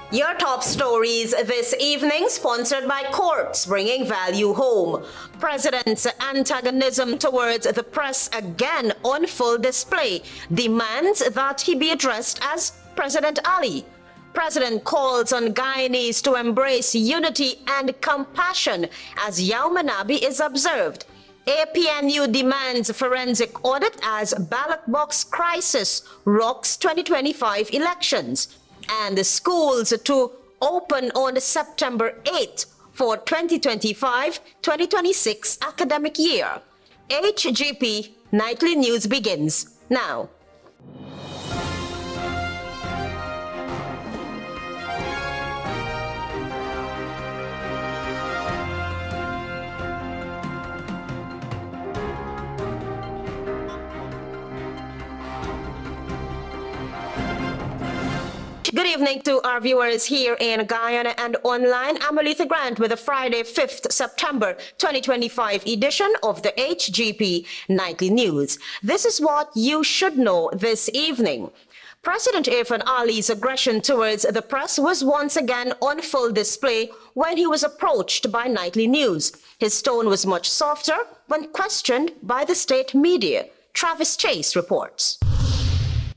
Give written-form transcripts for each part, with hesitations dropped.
Your top stories this evening, sponsored by Courts, bringing value home. President's antagonism towards the press again on full display. Demands that he be addressed as President Ali. President calls on Guyanese to embrace unity and compassion as YOUMAN is observed. APNU demands forensic audit as ballot box crisis rocks 2025 elections. And the schools to open on September 8th for 2025-2026 academic year. HGP Nightly News begins now. Good evening to our viewers here in Guyana and online. I'm ALETHEA Grant with the Friday, 5th September 2025 edition of the HGP Nightly News. This is what you should know this evening. President Irfan Ali's aggression towards the press was once again on full display when he was approached by Nightly News. His tone was much softer when questioned by the state media. Travis Chase reports.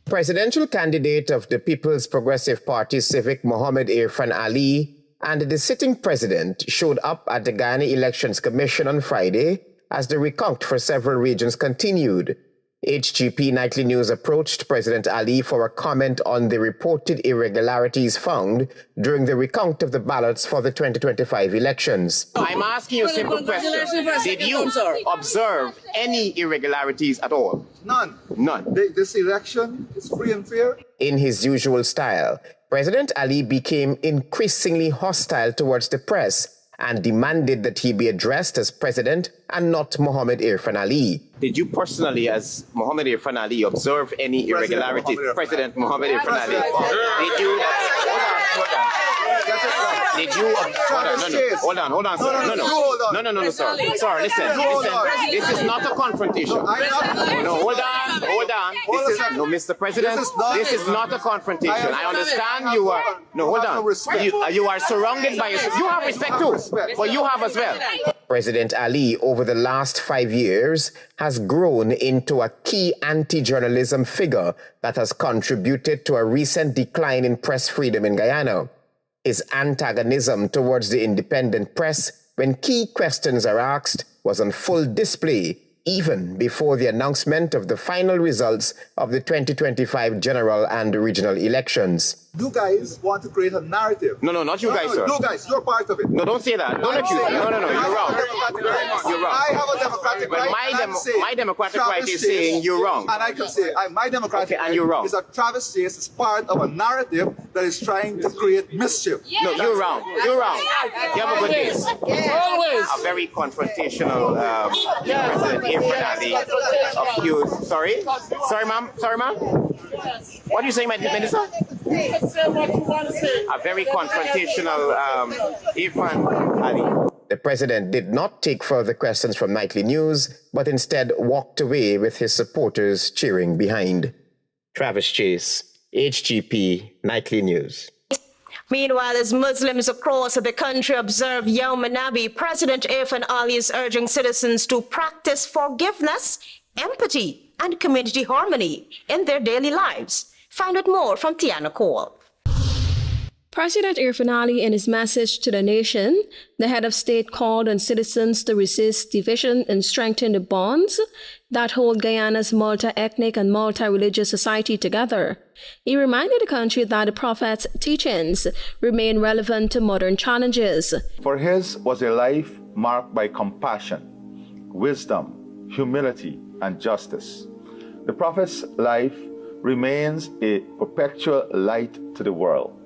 Presidential candidate of the People's Progressive Party Civic Mohammed Irfan Ali and the sitting president showed up at the Guyana Elections Commission on Friday as the recount for several regions continued. HGP Nightly News approached President Ali for a comment on the reported irregularities found during the recount of the ballots for the 2025 elections. I'm asking you a simple question. Did you observe any irregularities at all? None. None. This election is free and fair. In his usual style, President Ali became increasingly hostile towards the press and demanded that he be addressed as president and not Mohammed Irfan Ali. Did you personally, as Mohammed Irfan Ali, observe any irregularities? President Mohammed Irfan Ali. Did you... Did you... Hold on, sir. No, sir. Sir, listen. This is not a confrontation. No, hold on. No, Mr. President, this is not a confrontation. I understand you are... No, hold on. You are surrounded by... You have respect too, but you have as well. President Ali, over the last 5 years, has grown into a key anti-journalism figure that has contributed to a recent decline in press freedom in Guyana. His antagonism towards the independent press, when key questions are asked, was on full display even before the announcement of the final results of the 2025 general and regional elections. You guys want to create a narrative. No, not you guys, sir. You guys, you're part of it. No, don't say that. Don't accuse me. No, you're wrong. You're wrong. I have a democratic right. My democratic right is saying you're wrong. And I can say my democratic right you're wrong. is that Travis Chase is part of a narrative that is trying to create mischief. No, you're wrong. You're wrong. You have a good day. Always. A very confrontational President Irfan Ali accused. Sorry, ma'am. What are you saying, my minister? A very confrontational Irfan Ali. The president did not take further questions from Nightly News, but instead walked away with his supporters cheering behind. Travis Chase, HGP Nightly News. Meanwhile, as Muslims across the country observe YOUMAN, President Irfan Ali is urging citizens to practice forgiveness, empathy, and community harmony in their daily lives. Find out more from Tiana Cole. President Irfan Ali, in his message to the nation, the head of state called on citizens to resist division and strengthen the bonds that hold Guyana's multi-ethnic and multi-religious society together. He reminded the country that the Prophet's teachings remain relevant to modern challenges. For his was a life marked by compassion, wisdom, humility, and justice. The Prophet's life remains a perpetual light to the world.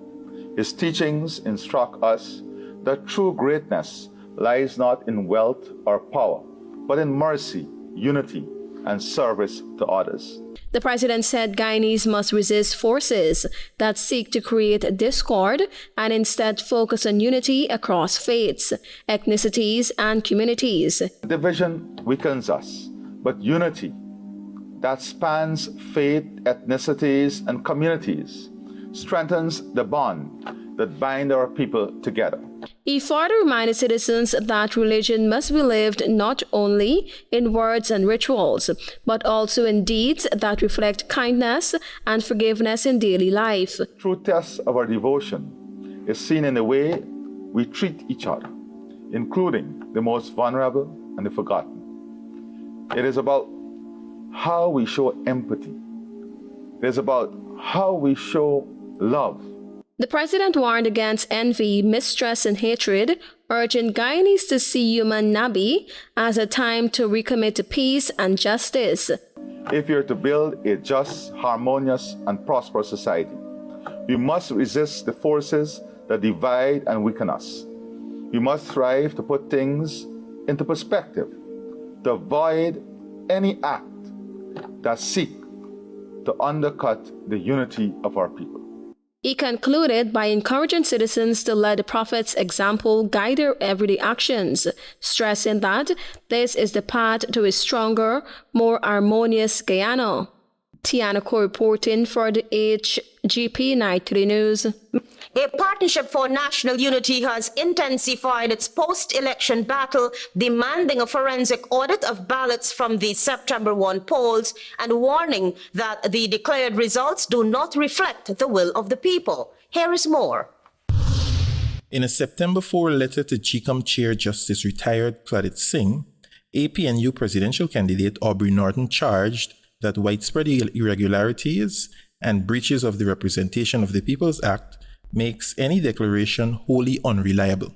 His teachings instruct us that true greatness lies not in wealth or power, but in mercy, unity, and service to others. The president said Guyanese must resist forces that seek to create discord and instead focus on unity across faiths, ethnicities, and communities. Division weakens us, but unity that spans faith, ethnicities, and communities strengthens the bond that bind our people together. He further reminded citizens that religion must be lived not only in words and rituals, but also in deeds that reflect kindness and forgiveness in daily life. True test of our devotion is seen in the way we treat each other, including the most vulnerable and the forgotten. It is about how we show empathy. It is about how we show love. The president warned against envy, mistrust, and hatred, urging Guyanese to see YOUMAN NABI as a time to recommit to peace and justice. If you're to build a just, harmonious, and prosperous society, we must resist the forces that divide and weaken us. We must strive to put things into perspective, to avoid any act that seek to undercut the unity of our people. He concluded by encouraging citizens to let the Prophet's example guide their everyday actions, stressing that this is the path to a stronger, more harmonious Guyana. Tiana Ko reporting for the HGP Night 3 News. A Partnership for National Unity has intensified its post-election battle, demanding a forensic audit of ballots from the September 1 polls and warning that the declared results do not reflect the will of the people. Here is more. In a September 4 letter to GECOM Chair Justice Retired Claudette Singh, APNU presidential candidate Aubrey Norton charged that widespread irregularities and breaches of the Representation of the People's Act makes any declaration wholly unreliable.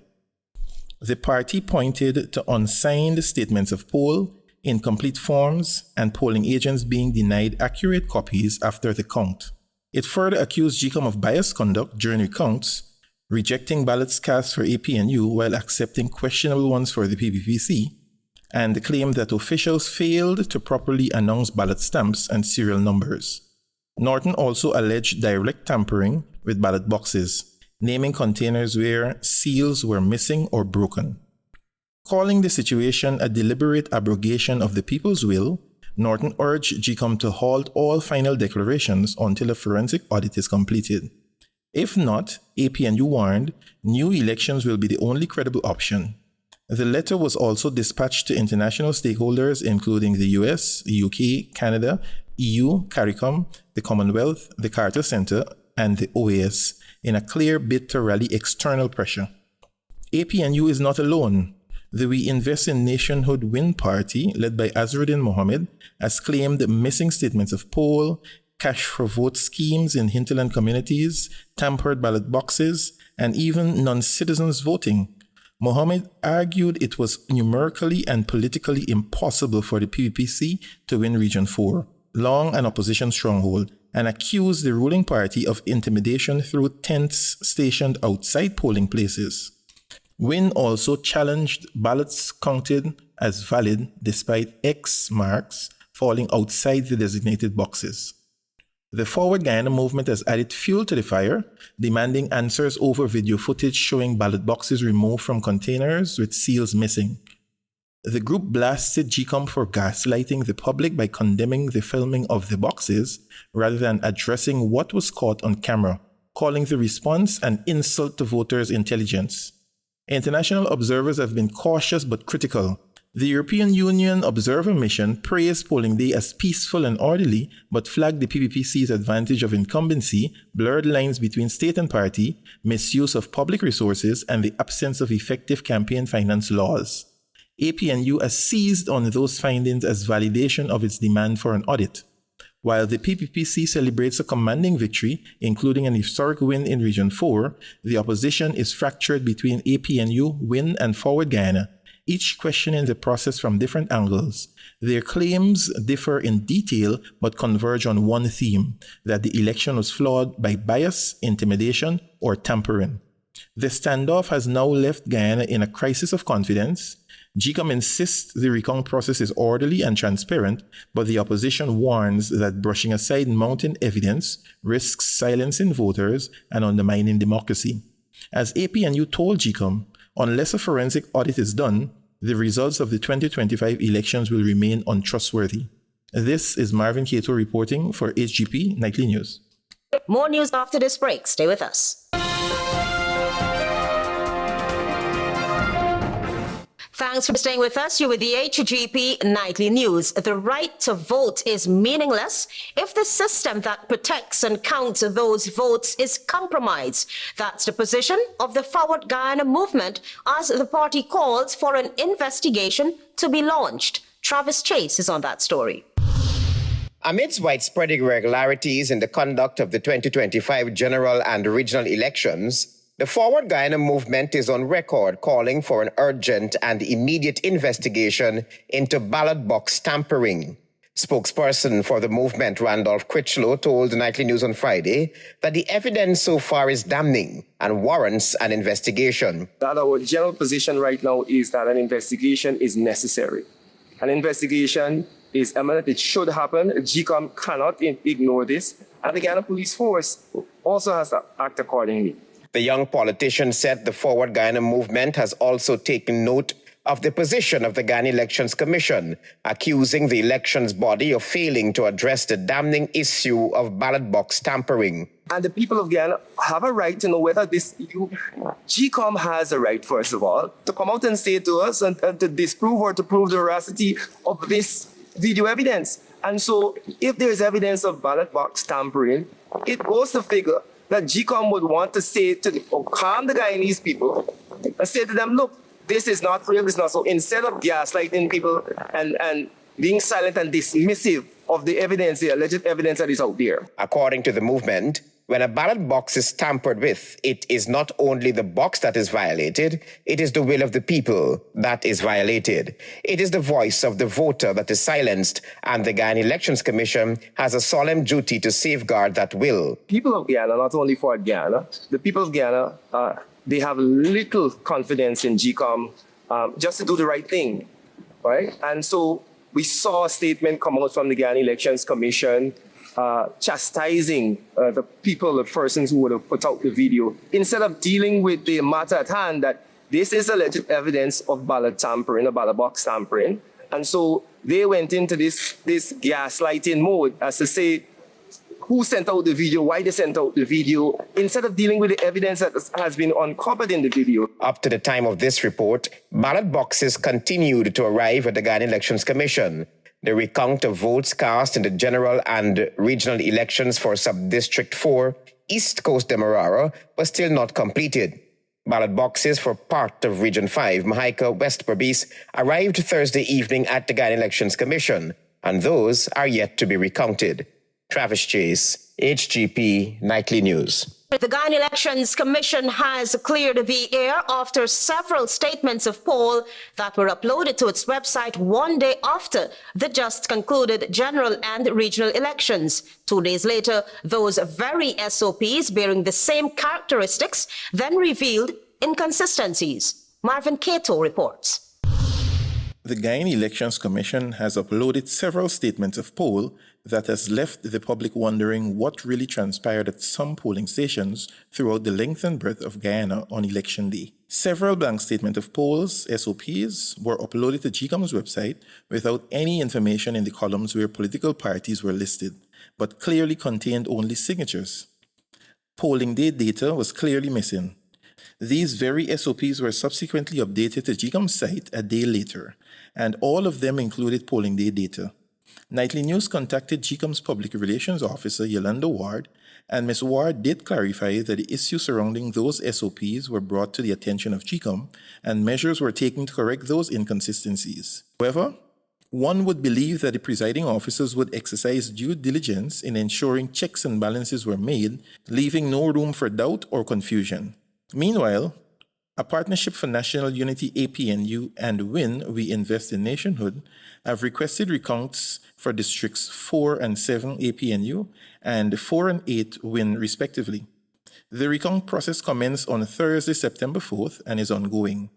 The party pointed to unsigned statements of poll, incomplete forms, and polling agents being denied accurate copies after the count. It further accused GECOM of biased conduct during recounts, rejecting ballots cast for APNU while accepting questionable ones for the PPPC, and claimed that officials failed to properly announce ballot stamps and serial numbers. Norton also alleged direct tampering with ballot boxes, naming containers where seals were missing or broken. Calling the situation a deliberate abrogation of the people's will, Norton urged GECOM to halt all final declarations until a forensic audit is completed. If not, APNU warned, new elections will be the only credible option. The letter was also dispatched to international stakeholders including the US, the UK, Canada, EU, CARICOM, the Commonwealth, the Carter Center, and the OAS in a clear bid to rally external pressure. APNU is not alone. The We Invest in Nationhood Win Party, led by Azruddin Mohammed, has claimed missing statements of poll, cash for vote schemes in hinterland communities, tampered ballot boxes, and even non-citizens voting. Mohammed argued it was numerically and politically impossible for the PPPC to win Region 4, long an opposition stronghold, and accused the ruling party of intimidation through tents stationed outside polling places. Win also challenged ballots counted as valid despite X marks falling outside the designated boxes. The Forward Guyana movement has added fuel to the fire, demanding answers over video footage showing ballot boxes removed from containers with seals missing. The group blasted GECOM for gaslighting the public by condemning the filming of the boxes rather than addressing what was caught on camera, calling the response an insult to voters' intelligence. International observers have been cautious but critical. The European Union Observer Mission praised polling day as peaceful and orderly, but flagged the PPPC's advantage of incumbency, blurred lines between state and party, misuse of public resources, and the absence of effective campaign finance laws. APNU has seized on those findings as validation of its demand for an audit. While the PPPC celebrates a commanding victory, including an historic win in Region 4, the opposition is fractured between APNU, Win, and Forward Guyana, each questioning the process from different angles. Their claims differ in detail but converge on one theme, that the election was flawed by bias, intimidation, or tampering. The standoff has now left Guyana in a crisis of confidence. GECOM insists the recount process is orderly and transparent, but the opposition warns that brushing aside mounting evidence risks silencing voters and undermining democracy. As APNU told GECOM, unless a forensic audit is done, the results of the 2025 elections will remain untrustworthy. This is Marvin Cato reporting for HGP Nightly News. More news after this break. Stay with us. Thanks for staying with us. You're with the HGP Nightly News. The right to vote is meaningless if the system that protects and counts those votes is compromised. That's the position of the Forward Guyana movement as the party calls for an investigation to be launched. Travis Chase is on that story. Amidst widespread irregularities in the conduct of the 2025 general and regional elections, the Forward Guyana movement is on record calling for an urgent and immediate investigation into ballot box tampering. Spokesperson for the movement, Randolph Critchlow, told Nightly News on Friday that the evidence so far is damning and warrants an investigation. That our general position right now is that an investigation is necessary. An investigation is imminent. It should happen. GECOM cannot ignore this. And the Guyana Police Force also has to act accordingly. The young politician said the Forward Guyana movement has also taken note of the position of the Guyana Elections Commission, accusing the elections body of failing to address the damning issue of ballot box tampering. And the people of Guyana have a right to know whether GECOM has a right, first of all, to come out and say to us and to disprove or to prove the veracity of this video evidence. And so if there is evidence of ballot box tampering, it goes to figure that GECOM would want to say to calm the Guyanese people and say to them, look, this is not real, this is not so. Instead of gaslighting people and being silent and dismissive of the evidence, the alleged evidence that is out there. According to the movement, when a ballot box is tampered with, it is not only the box that is violated, it is the will of the people that is violated. It is the voice of the voter that is silenced, and the Guyana Elections Commission has a solemn duty to safeguard that will. People of Guyana, not only for Guyana, the people of Guyana, they have little confidence in GECOM just to do the right thing, right? And so we saw a statement come out from the Guyana Elections Commission chastising the people, the persons who would have put out the video, instead of dealing with the matter at hand that this is alleged evidence of ballot tampering, or ballot box tampering. And so they went into this gaslighting mode as to say who sent out the video, why they sent out the video, instead of dealing with the evidence that has been uncovered in the video. Up to the time of this report, ballot boxes continued to arrive at the Guyana Elections Commission. The recount of votes cast in the general and regional elections for Sub-District 4, East Coast Demerara, was still not completed. Ballot boxes for part of Region 5, Mahaica, West Berbice, arrived Thursday evening at the Guyana Elections Commission, and those are yet to be recounted. Travis Chase, HGP Nightly News. The Guyana Elections Commission has cleared the air after several statements of poll that were uploaded to its website one day after the just concluded general and regional elections. 2 days later, those very SOPs bearing the same characteristics then revealed inconsistencies. Marvin Cato reports. The Guyana Elections Commission has uploaded several statements of poll that has left the public wondering what really transpired at some polling stations throughout the length and breadth of Guyana on election day. Several blank statement of polls, SOPs, were uploaded to GECOM's website without any information in the columns where political parties were listed, but clearly contained only signatures. Polling day data was clearly missing. These very SOPs were subsequently updated to GECOM's site a day later, and all of them included polling day data. Nightly News contacted GECOM's Public Relations Officer, Yolanda Ward, and Ms. Ward did clarify that the issues surrounding those SOPs were brought to the attention of GECOM, and measures were taken to correct those inconsistencies. However, one would believe that the presiding officers would exercise due diligence in ensuring checks and balances were made, leaving no room for doubt or confusion. Meanwhile, a Partnership for National Unity APNU and WIN, We Invest in Nationhood, have requested recounts for Districts 4 and 7 APNU and 4 and 8 WIN respectively. The recount process commenced on Thursday, September 4th and is ongoing.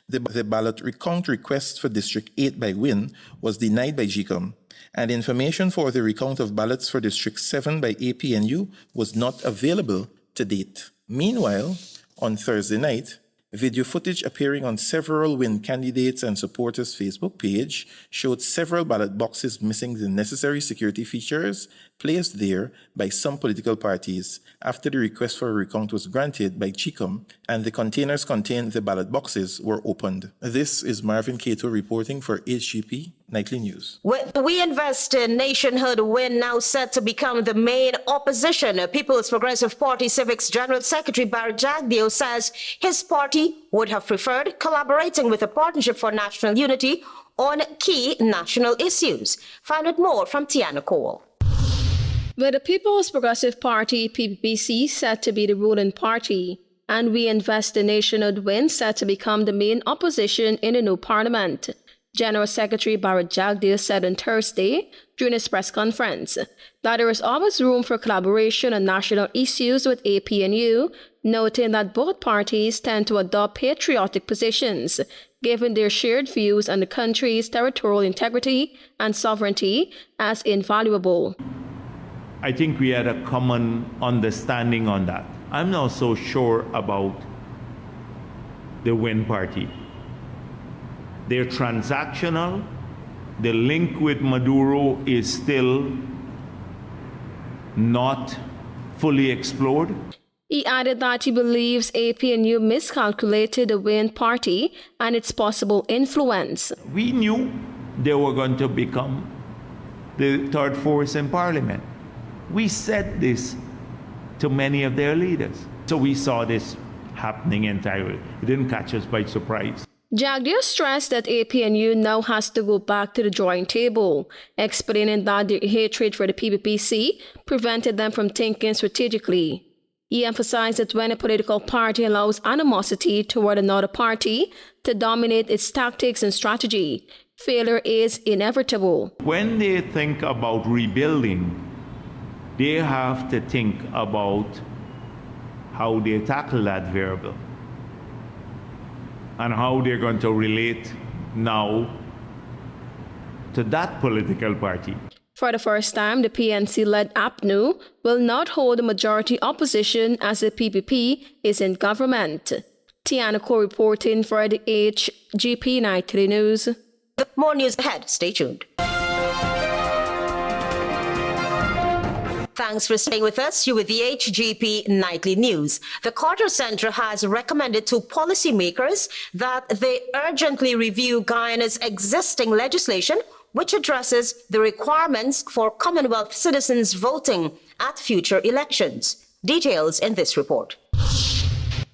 The ballot recount request for District 8 by WIN was denied by GECOM, and information for the recount of ballots for District 7 by APNU was not available to date. Meanwhile, on Thursday night, video footage appearing on several WIN candidates and supporters' Facebook page showed several ballot boxes missing the necessary security features placed there by some political parties after the request for a recount was granted by GECOM and the containers containing the ballot boxes were opened. This is Marvin Cato reporting for HGP Nightly News. With the We Invest in Nationhood win now set to become the main opposition, People's Progressive Party Civics General Secretary Barry Jagdeo says his party would have preferred collaborating with the Partnership for National Unity on key national issues. Find out more from Tiana Cole. With the People's Progressive Party, PPPC, set to be the ruling party, and We Invest in Nationhood win set to become the main opposition in the new parliament, General Secretary Barry Jagdeo said on Thursday during his press conference that there is always room for collaboration on national issues with APNU, noting that both parties tend to adopt patriotic positions, given their shared views on the country's territorial integrity and sovereignty as invaluable. I think we had a common understanding on that. I'm not so sure about the Win Party. They're transactional. The link with Maduro is still not fully explored. He added that he believes APNU miscalculated the Win Party and its possible influence. We knew they were going to become the third force in parliament. We said this to many of their leaders. So we saw this happening entirely. It didn't catch us by surprise. Jagdeo stressed that APNU now has to go back to the drawing table, explaining that their hatred for the PPPC prevented them from thinking strategically. He emphasized that when a political party allows animosity toward another party to dominate its tactics and strategy, failure is inevitable. When they think about rebuilding, they have to think about how they tackle that variable and how they're going to relate now to that political party. For the first time, the PNC-led APNU will not hold a majority opposition as the PPP is in government. Tiana Cole reporting for the HGP Nightly News. More news ahead. Stay tuned. Thanks for staying with us. You're with the HGP Nightly News. The Carter Center has recommended to policymakers that they urgently review Guyane's existing legislation, which addresses the requirements for Commonwealth citizens voting at future elections. Details in this report.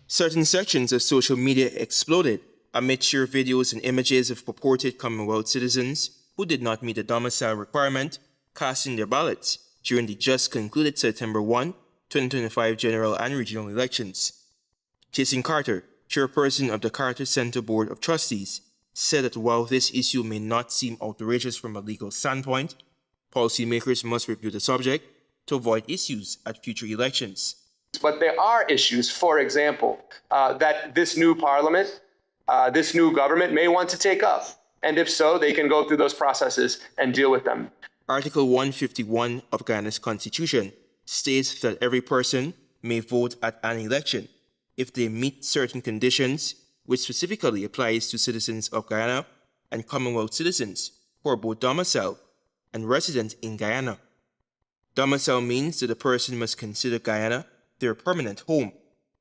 Certain sections of social media exploded amid sheer videos and images of purported Commonwealth citizens who did not meet the domicile requirement casting their ballots during the just concluded September 1, 2025 general and regional elections. Jason Carter, chairperson of the Carter Center Board of Trustees, said that while this issue may not seem outrageous from a legal standpoint, policymakers must review the subject to avoid issues at future elections. But there are issues, for example, that this new parliament, this new government may want to take up. And if so, they can go through those processes and deal with them. Article 151 of Guyana's Constitution states that every person may vote at an election if they meet certain conditions, which specifically applies to citizens of Guyana and Commonwealth citizens who are both domiciled and resident in Guyana. Domicile means that a person must consider Guyana their permanent home,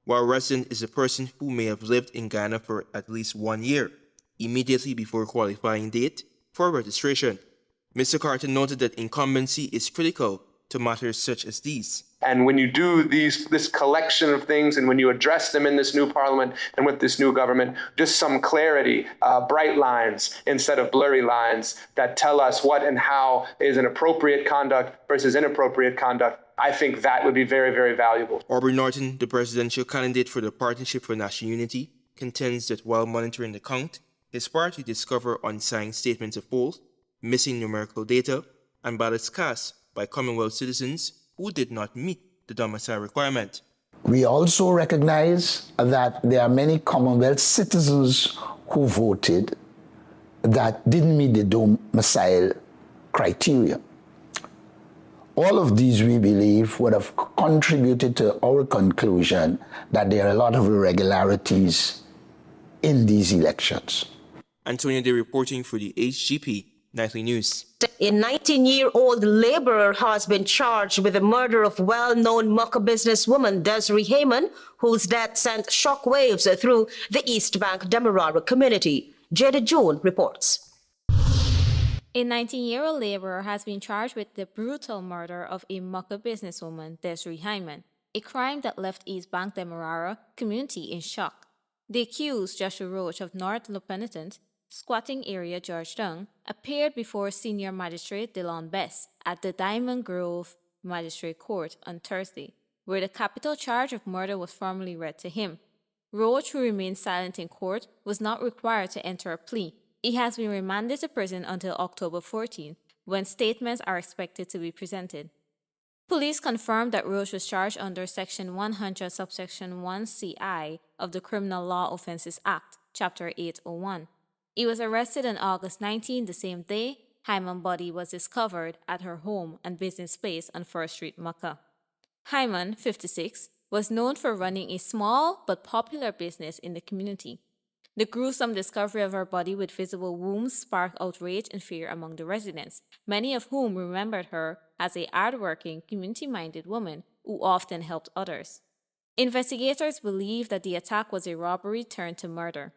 while resident is a person who may have lived in Guyana for at least 1 year, immediately before qualifying date for registration. Mr. Carter noted that incumbency is critical to matters such as these. And when you do this collection of things, and when you address them in this new parliament and with this new government, just some clarity, bright lines instead of blurry lines that tell us what and how is an appropriate conduct versus inappropriate conduct, I think that would be very, very valuable. Aubrey Norton, the presidential candidate for the Partnership for National Unity, contends that while monitoring the count, his party discovered unsigned statements of polls, missing numerical data, and ballots cast by Commonwealth citizens who did not meet the domicile requirement. We also recognize that there are many Commonwealth citizens who voted that didn't meet the domicile criteria. All of these, we believe, would have contributed to our conclusion that there are a lot of irregularities in these elections. Antonio Day reporting for the HGP Nightly News. A 19-year-old laborer has been charged with the murder of well-known Mucka businesswoman Desiree Heyman, whose death sent shockwaves through the East Bank Demerara community. Jada June reports. A 19-year-old laborer has been charged with the brutal murder of a Mucka businesswoman, Desiree Heyman, a crime that left East Bank Demerara community in shock. The accused, Joshua Roach of North Lupenitent, squatting area Georgetown, appeared before Senior Magistrate Delon Best at the Diamond Grove Magistrate Court on Thursday, where the capital charge of murder was formally read to him. Roach, who remained silent in court, was not required to enter a plea. He has been remanded to prison until October 14, when statements are expected to be presented. Police confirmed that Roach was charged under Section 100, subsection 1CI of the Criminal Law Offences Act, Chapter 801. He was arrested on August 19, the same day. Hyman's body was discovered at her home and business place on First Street, Mucka. Hyman, 56, was known for running a small but popular business in the community. The gruesome discovery of her body with visible wounds sparked outrage and fear among the residents, many of whom remembered her as a hard-working, community-minded woman who often helped others. Investigators believe that the attack was a robbery turned to murder.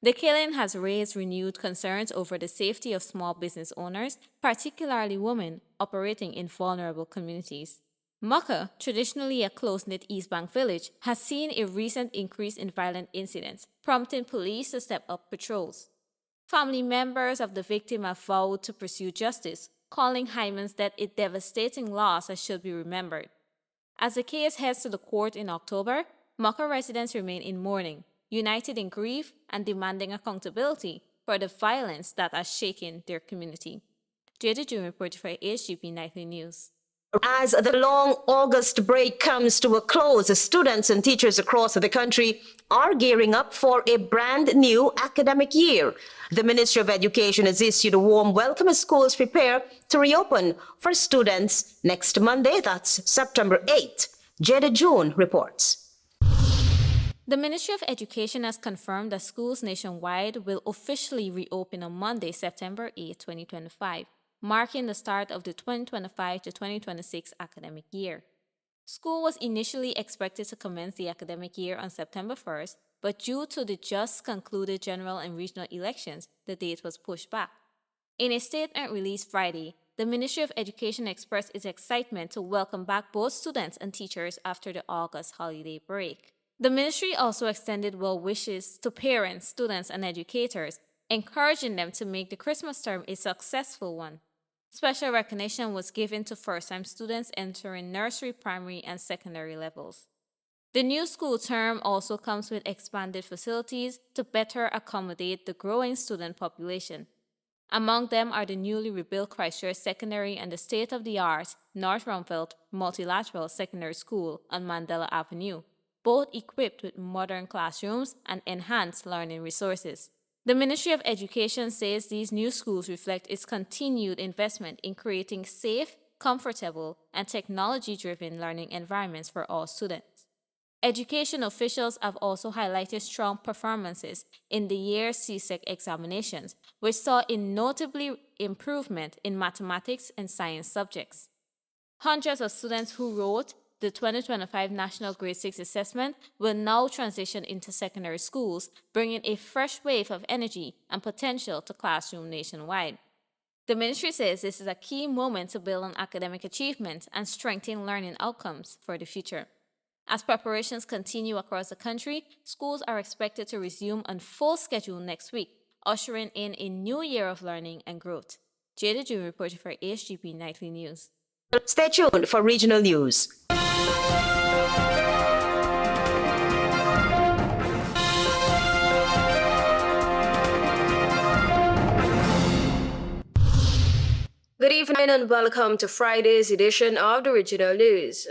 The killing has raised renewed concerns over the safety of small business owners, particularly women operating in vulnerable communities. Mucka, traditionally a close-knit East Bank village, has seen a recent increase in violent incidents, prompting police to step up patrols. Family members of the victim have vowed to pursue justice, calling Hyman's death a devastating loss that should be remembered. As the case heads to the court in October, Mucka residents remain in mourning, united in grief and demanding accountability for the violence that has shaken their community. Jada June reported for HGP Nightly News. As the long August break comes to a close, students and teachers across the country are gearing up for a brand new academic year. The Ministry of Education has issued a warm welcome as schools prepare to reopen for students next Monday, that's September 8th. Jada June reports. The Ministry of Education has confirmed that schools nationwide will officially reopen on Monday, September 8, 2025, marking the start of the 2025 to 2026 academic year. School was initially expected to commence the academic year on September 1st, but due to the just concluded general and regional elections, the date was pushed back. In a statement released Friday, the Ministry of Education expressed its excitement to welcome back both students and teachers after the August holiday break. The ministry also extended well wishes to parents, students, and educators, encouraging them to make the Christmas term a successful one. Special recognition was given to first-time students entering nursery, primary, and secondary levels. The new school term also comes with expanded facilities to better accommodate the growing student population. Among them are the newly rebuilt Christchurch Secondary and the state-of-the-art North Rumpelt Multilateral Secondary School on Mandela Avenue, both equipped with modern classrooms and enhanced learning resources. The Ministry of Education says these new schools reflect its continued investment in creating safe, comfortable, and technology-driven learning environments for all students. Education officials have also highlighted strong performances in the year's CSEC examinations, which saw a notable improvement in mathematics and science subjects. Hundreds of students who wrote the 2025 National Grade 6 Assessment will now transition into secondary schools, bringing a fresh wave of energy and potential to classrooms nationwide. The ministry says this is a key moment to build on academic achievement and strengthen learning outcomes for the future. As preparations continue across the country, schools are expected to resume on full schedule next week, ushering in a new year of learning and growth. Jada June reported for HGP Nightly News. Stay tuned for regional news. Good evening and welcome to Friday's edition of the Regional News.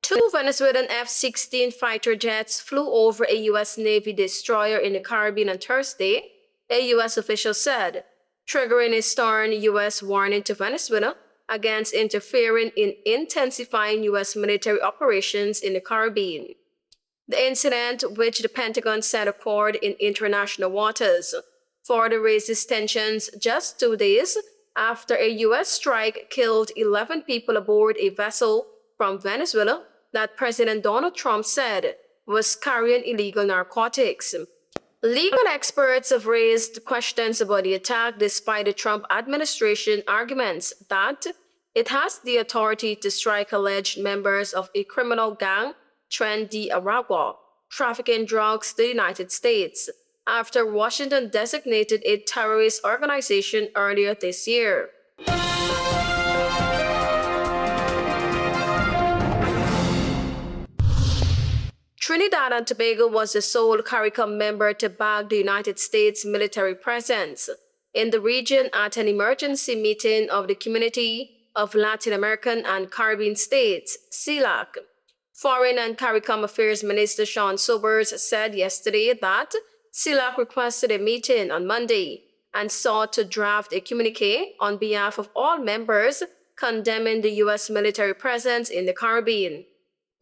Two Venezuelan F-16 fighter jets flew over a U.S. Navy destroyer in the Caribbean on Thursday, a U.S. official said, triggering a stern U.S. warning to Venezuela against interfering in intensifying U.S. military operations in the Caribbean. The incident, which the Pentagon said occurred in international waters, further raises tensions just 2 days after a U.S. strike killed 11 people aboard a vessel from Venezuela that President Donald Trump said was carrying illegal narcotics. Legal experts have raised questions about the attack despite the Trump administration arguments that it has the authority to strike alleged members of a criminal gang, Tren de Aragua, trafficking drugs to the United States, after Washington designated a terrorist organization earlier this year. Trinidad and Tobago was the sole CARICOM member to back the United States military presence in the region at an emergency meeting of the Community of Latin American and Caribbean States, CELAC. Foreign and CARICOM Affairs Minister Sean Sobers said yesterday that CELAC requested a meeting on Monday and sought to draft a communique on behalf of all members condemning the U.S. military presence in the Caribbean.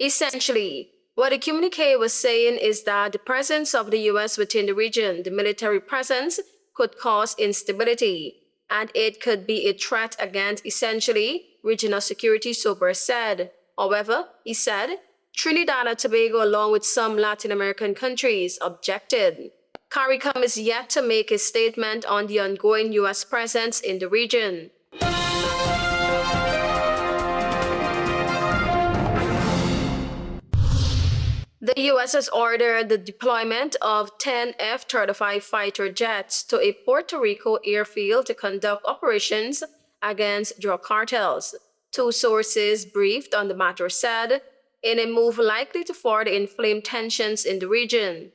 Essentially, what the communique was saying is that the presence of the U.S. within the region, the military presence, could cause instability, and it could be a threat against, essentially, regional security, Sobers said. However, he said, Trinidad and Tobago, along with some Latin American countries, objected. CARICOM is yet to make a statement on the ongoing U.S. presence in the region. The U.S. has ordered the deployment of 10 F-35 fighter jets to a Puerto Rico airfield to conduct operations against drug cartels. Two sources briefed on the matter said, in a move likely to further inflame tensions in the region.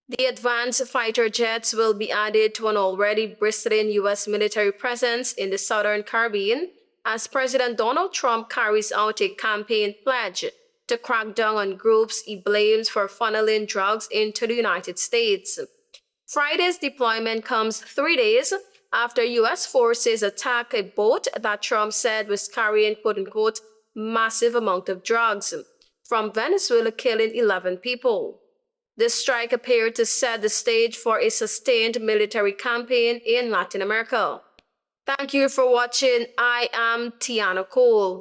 The advanced fighter jets will be added to an already bristling U.S. military presence in the southern Caribbean as President Donald Trump carries out a campaign pledge to crack down on groups he blames for funneling drugs into the United States. Friday's deployment comes 3 days after U.S. forces attacked a boat that Trump said was carrying, quote-unquote, massive amount of drugs from Venezuela, killing 11 people. The strike appeared to set the stage for a sustained military campaign in Latin America. Thank you for watching. I am Tiana Cole.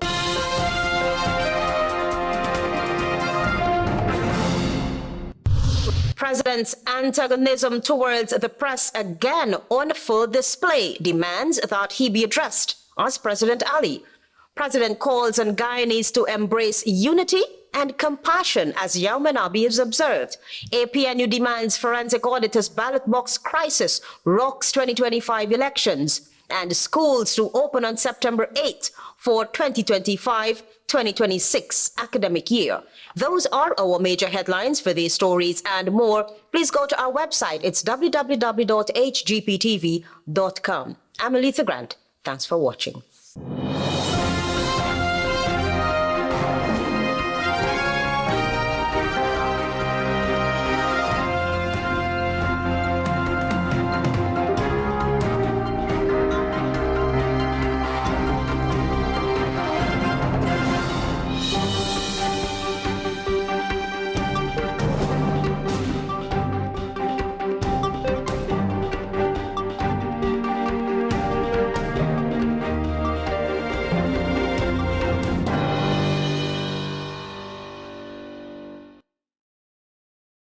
President's antagonism towards the press again on full display demands that he be addressed as President Ali. President calls on Guyanese to embrace unity and compassion as YOUMAN has observed. APNU demands forensic auditors ballot box crisis rocks 2025 elections and schools to open on September 8 for 2025-2026 academic year. Those are our major headlines. For these stories and more, please go to our website. It's www.hgptv.com. I'm ALETHEA Grant. Thanks for watching.